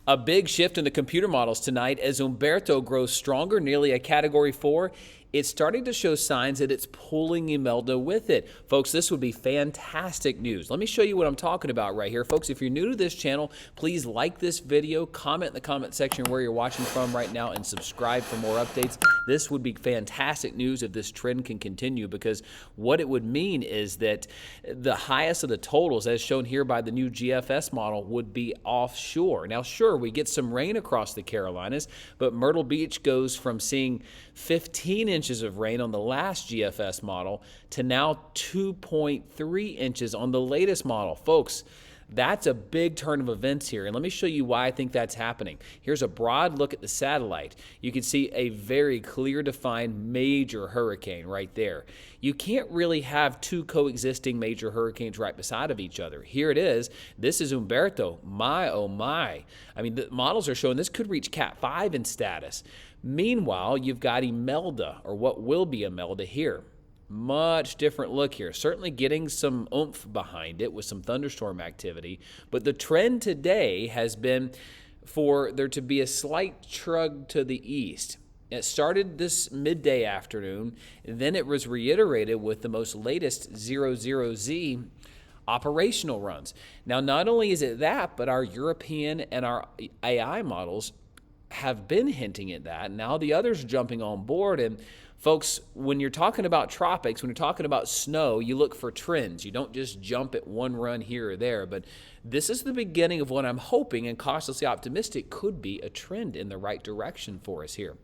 A big shift in the computer models tonight as Humberto grows stronger, nearly a Category 4. It's starting to show signs that it's pulling Imelda with it. Folks, this would be fantastic news. Let me show you what I'm talking about right here. Folks, if you're new to this channel, please like this video, comment in the comment section where you're watching from right now, and subscribe for more updates. This would be fantastic news if this trend can continue, because what it would mean is that the highest of the totals, as shown here by the new GFS model, would be offshore. Now, sure, we get some rain across the Carolinas, but Myrtle Beach goes from seeing 15 inches of rain on the last GFS model to now 2.3 inches on the latest model. Folks, that's a big turn of events here, and let me show you why I think that's happening. Here's a broad look at the satellite. You can see a very clear defined major hurricane right there. You can't really have two coexisting major hurricanes right beside of each other. Here it is. This is Humberto. My, oh my. I mean, the models are showing this could reach Cat 5 in status. Meanwhile, you've got Imelda, or what will be Imelda here. Much different look here. Certainly getting some oomph behind it with some thunderstorm activity. But the trend today has been for there to be a slight shrug to the east. It started this midday afternoon, and then it was reiterated with the most latest 00Z operational runs. Now, not only is it that, but our European and our AI models have been hinting at that. Now the others are jumping on board. And folks, when you're talking about tropics, when you're talking about snow, you look for trends. You don't just jump at one run here or there. But this is the beginning of what I'm hoping and cautiously optimistic could be a trend in the right direction for us here.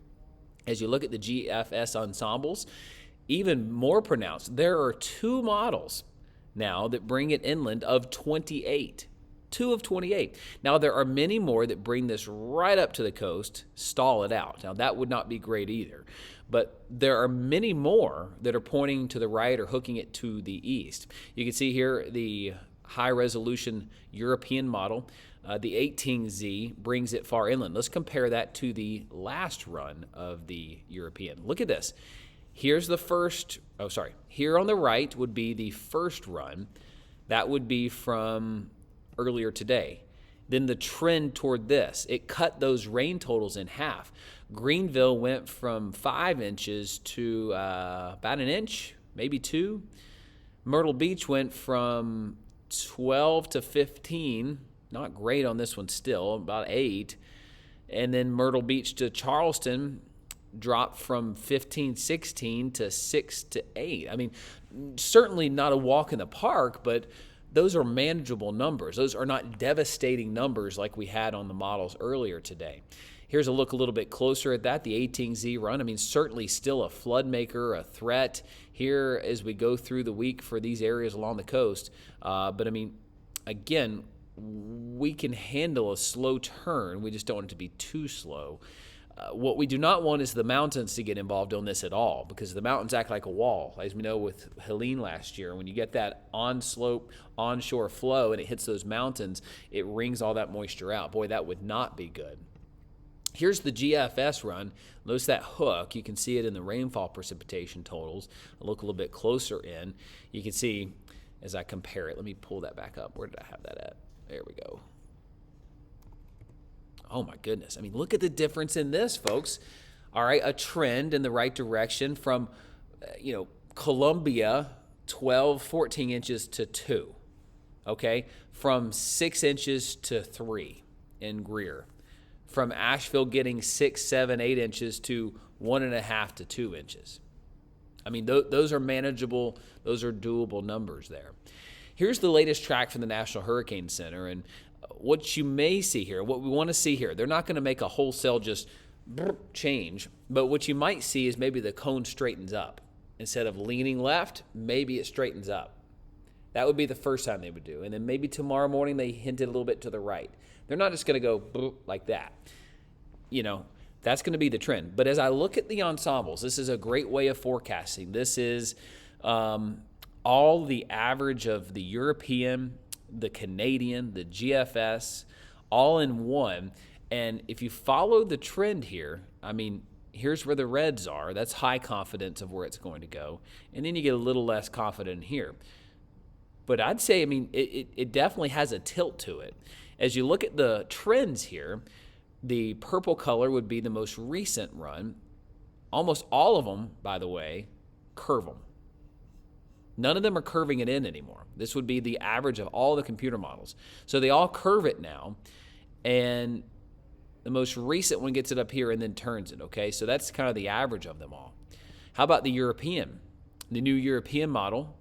As you look at the GFS ensembles, even more pronounced. There are two models now that bring it inland of 28. 2 of 28. Now, there are many more that bring this right up to the coast, stall it out. Now, that would not be great either. But there are many more that are pointing to the right or hooking it to the east. You can see here the high-resolution European model. The 18Z brings it far inland. Let's compare that to the last run of the European. Look at this. Here's the first, here on the right would be the first run. That would be from earlier today. Then the trend toward this, it cut those rain totals in half. Greenville went from 5 inches to about an inch, maybe 2. Myrtle Beach went from 12 to 15, not great on this one still, about 8. And then Myrtle Beach to Charleston dropped from 15, 16 to 6 to 8. I mean, certainly not a walk in the park, but those are manageable numbers. Those are not devastating numbers like we had on the models earlier today. Here's a look a little bit closer at that, the 18Z run. I mean, certainly still a flood maker, a threat here as we go through the week for these areas along the coast. But I mean, again, we can handle a slow turn. We just don't want it to be too slow. What we do not want is the mountains to get involved on this at all, because the mountains act like a wall, as we know with Helene last year. When you get that on-slope, onshore flow and it hits those mountains, it wrings all that moisture out. Boy, that would not be good. Here's the GFS run. Notice that hook. You can see it in the rainfall precipitation totals. I'll look a little bit closer in. You can see as I compare it. Let me pull that back up. Where did I have that at? There we go. Oh my goodness. I mean, look at the difference in this, folks. All right, a trend in the right direction from, Columbia, 12, 14 inches to 2. Okay, from 6 inches to 3 in Greer. From Asheville getting 6, 7, 8 inches to 1.5 to 2 inches. I mean, those are manageable, those are doable numbers there. Here's the latest track from the National Hurricane Center, and what you may see here, what we want to see here, they're not going to make a wholesale just change, but what you might see is maybe the cone straightens up. Instead of leaning left, maybe it straightens up. That would be the first time they would do. And then maybe tomorrow morning they hinted a little bit to the right. They're not just going to go like that. That's going to be the trend. But as I look at the ensembles, this is a great way of forecasting. This is all the average of the European, the Canadian, the GFS, all in one. And if you follow the trend here, I mean, here's where the reds are. That's high confidence of where it's going to go. And then you get a little less confident here. But I'd say, I mean, it definitely has a tilt to it. As you look at the trends here, the purple color would be the most recent run. Almost all of them, by the way, curve them. None of them are curving it in anymore. This would be the average of all the computer models. So they all curve it now, and the most recent one gets it up here and then turns it, okay? So that's kind of the average of them all. How about the European? The new European model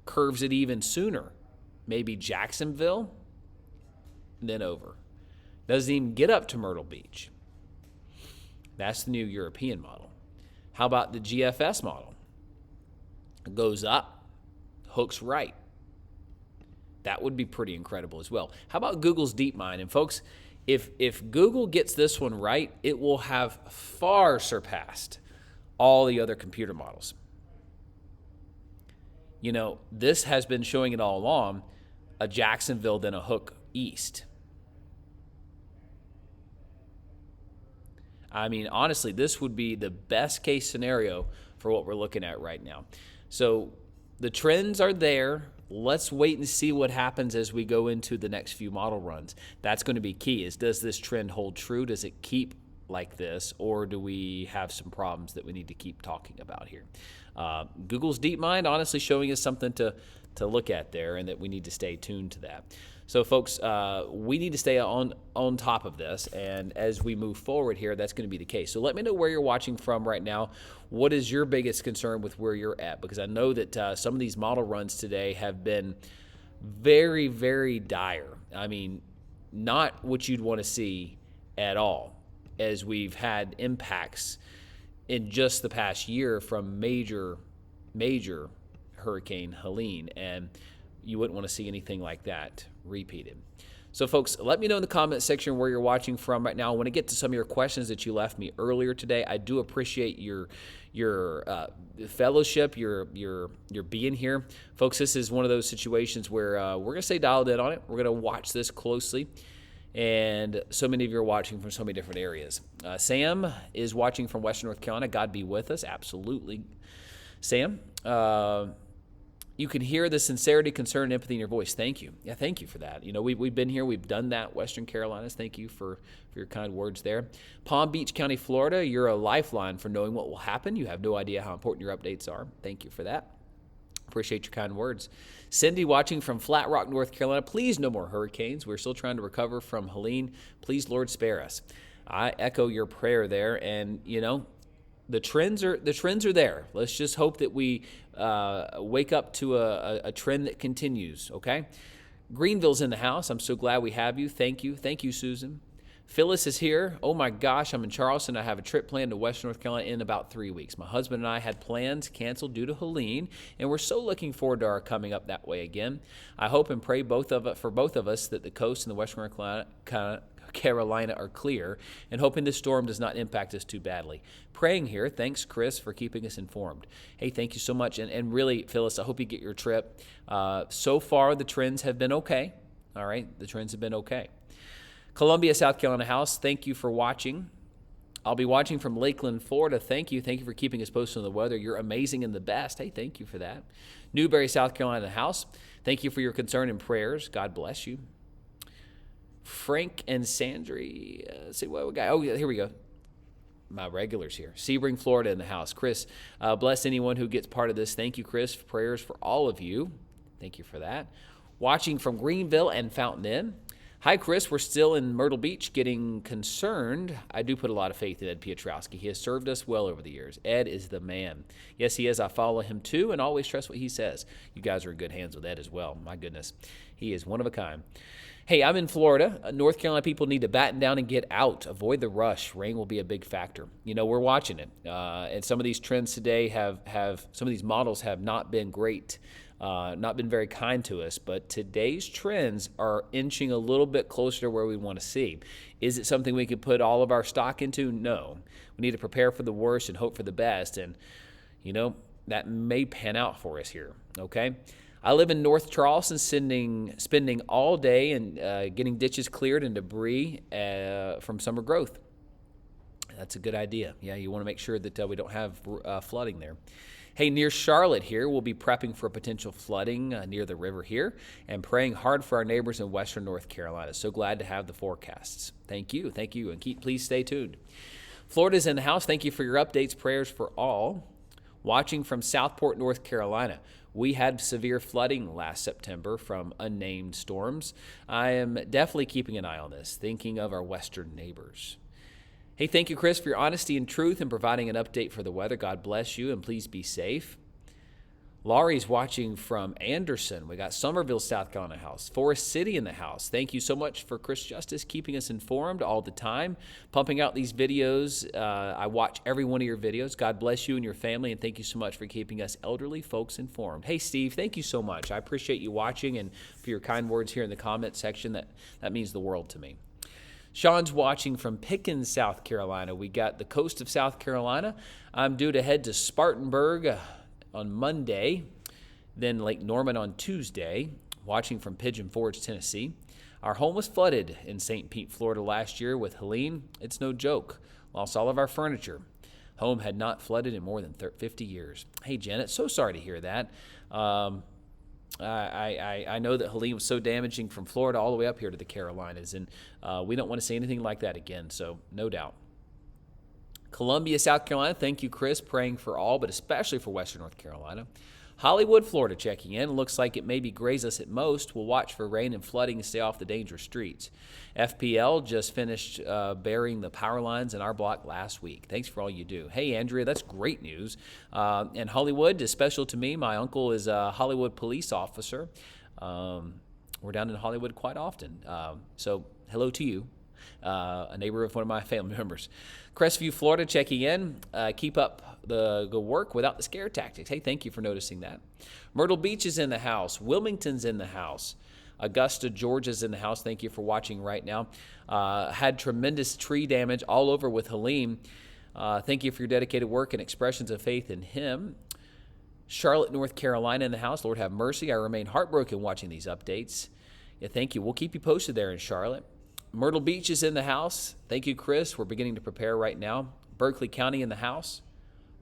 curves it even sooner. Maybe Jacksonville, then over. Doesn't even get up to Myrtle Beach. That's the new European model. How about the GFS model? It goes up, hooks right. That would be pretty incredible as well. How about Google's DeepMind? And folks, if Google gets this one right, it will have far surpassed all the other computer models. You know, this has been showing it all along, a Jacksonville, then a hook east. I mean, honestly, this would be the best case scenario for what we're looking at right now. So the trends are there. Let's wait and see what happens as we go into the next few model runs. That's going to be key, is does this trend hold true? Does it keep like this, or do we have some problems that we need to keep talking about here? Google's DeepMind honestly showing us something to look at there, and that we need to stay tuned to that. So folks, we need to stay on top of this, and as we move forward here, that's going to be the case. So let me know where you're watching from right now. What is your biggest concern with where you're at? Because I know that some of these model runs today have been very, very dire. I mean, not what you'd want to see at all, as we've had impacts in just the past year from major Hurricane Helene, and you wouldn't want to see anything like that repeated. So folks, let me know in the comment section where you're watching from right now. I want to get to some of your questions that you left me earlier today. I do appreciate your fellowship, your being here. Folks, this is one of those situations where we're going to stay dialed in on it. We're going to watch this closely. And so many of you are watching from so many different areas. Sam is watching from Western North Carolina. God be with us. Absolutely. Sam, you can hear the sincerity, concern, and empathy in your voice. Thank you. Yeah, thank you for that. You know, we've been here. We've done that, Western Carolinas. Thank you for your kind words there. Palm Beach County, Florida, you're a lifeline for knowing what will happen. You have no idea how important your updates are. Thank you for that. Appreciate your kind words. Cindy watching from Flat Rock, North Carolina. Please, no more hurricanes. We're still trying to recover from Helene. Please, Lord, spare us. I echo your prayer there. And, you know, the trends are there. Let's just hope that we wake up to a trend that continues, okay? Greenville's in the house. I'm so glad we have you. Thank you. Thank you, Susan. Phyllis is here. Oh my gosh, I'm in Charleston. I have a trip planned to Western North Carolina in about 3 weeks. My husband and I had plans canceled due to Helene, and we're so looking forward to our coming up that way again. I hope and pray for both of us that the coast and the Western North Carolina are clear, and hoping this storm does not impact us too badly. Praying here. Thanks, Chris, for keeping us informed. Hey, thank you so much. And really, Phyllis, I hope you get your trip. So far, the trends have been okay. All right, the trends have been okay. Columbia, South Carolina house, thank you for watching. I'll be watching from Lakeland, Florida. Thank you. Thank you for keeping us posted on the weather. You're amazing and the best. Hey, thank you for that. Newberry, South Carolina house, thank you for your concern and prayers. God bless you. Frank and Sandry, let's see what we got. Oh, yeah, here we go. My regulars here. Sebring, Florida in the house. Chris, bless anyone who gets part of this. Thank you, Chris, for prayers for all of you. Thank you for that. Watching from Greenville and Fountain Inn. Hi, Chris. We're still in Myrtle Beach getting concerned. I do put a lot of faith in Ed Piotrowski. He has served us well over the years. Ed is the man. Yes, he is. I follow him too and always trust what he says. You guys are in good hands with Ed as well. My goodness. He is one of a kind. Hey, I'm in Florida. North Carolina people need to batten down and get out. Avoid the rush. Rain will be a big factor. You know, we're watching it. And some of these trends today some of these models have not been great. Not been very kind to us, but today's trends are inching a little bit closer to where we want to see. Is it something we could put all of our stock into? No. We need to prepare for the worst and hope for the best, and, you know, that may pan out for us here, okay? I live in North Charleston, spending all day and getting ditches cleared and debris from summer growth. That's a good idea. Yeah, you want to make sure that we don't have flooding there. Hey, near Charlotte here, we'll be prepping for potential flooding near the river here and praying hard for our neighbors in western North Carolina. So glad to have the forecasts. Thank you, and please stay tuned. Florida's in the house. Thank you for your updates, prayers for all. Watching from Southport, North Carolina. We had severe flooding last September from unnamed storms. I am definitely keeping an eye on this, thinking of our western neighbors. Hey, thank you, Chris, for your honesty and truth and providing an update for the weather. God bless you, and please be safe. Laurie's watching from Anderson. We got Somerville, South Carolina house. Forest City in the house. Thank you so much for Chris Justice keeping us informed all the time, pumping out these videos. I watch every one of your videos. God bless you and your family, and thank you so much for keeping us elderly folks informed. Hey, Steve, thank you so much. I appreciate you watching and for your kind words here in the comment section. That means the world to me. Sean's watching from Pickens, South Carolina. We got the coast of South Carolina. I'm due to head to Spartanburg on Monday, then Lake Norman on Tuesday, watching from Pigeon Forge, Tennessee. Our home was flooded in St. Pete, Florida last year with Helene. It's no joke. Lost all of our furniture. Home had not flooded in more than 50 years. Hey, Janet, so sorry to hear that. I know that Helene was so damaging from Florida all the way up here to the Carolinas, and we don't want to see anything like that again, so no doubt. Columbia, South Carolina, thank you, Chris, praying for all, but especially for western North Carolina. Hollywood, Florida, checking in. Looks like it maybe graze us at most. We'll watch for rain and flooding and stay off the dangerous streets. FPL just finished burying the power lines in our block last week. Thanks for all you do. Hey, Andrea, that's great news. And Hollywood is special to me. My uncle is a Hollywood police officer. We're down in Hollywood quite often. So hello to you. A neighbor of one of my family members. Crestview, Florida, checking in. Keep up the good work without the scare tactics. Hey, thank you for noticing that. Myrtle Beach is in the house. Wilmington's in the house. Augusta, Georgia's in the house. Thank you for watching right now. Had tremendous tree damage all over with Helene. Thank you for your dedicated work and expressions of faith in Him. Charlotte, North Carolina in the house. Lord have mercy. I remain heartbroken watching these updates. Yeah, thank you. We'll keep you posted there in Charlotte. Myrtle Beach is in the house. Thank you, Chris. We're beginning to prepare right now. Berkeley County in the house.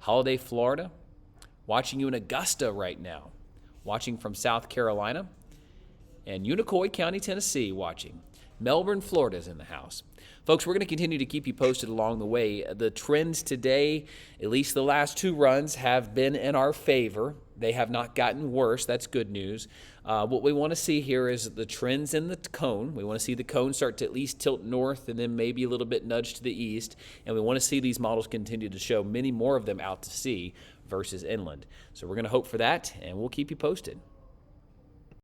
Holiday, Florida. Watching you in Augusta right now. Watching from South Carolina. And Unicoi County, Tennessee watching. Melbourne, Florida is in the house. Folks, we're going to continue to keep you posted along the way. The trends today, at least the last two runs, have been in our favor. They have not gotten worse. That's good news. What we want to see here is the trends in the cone. We want to see the cone start to at least tilt north and then maybe a little bit nudge to the east. And we want to see these models continue to show many more of them out to sea versus inland. So we're going to hope for that, and we'll keep you posted.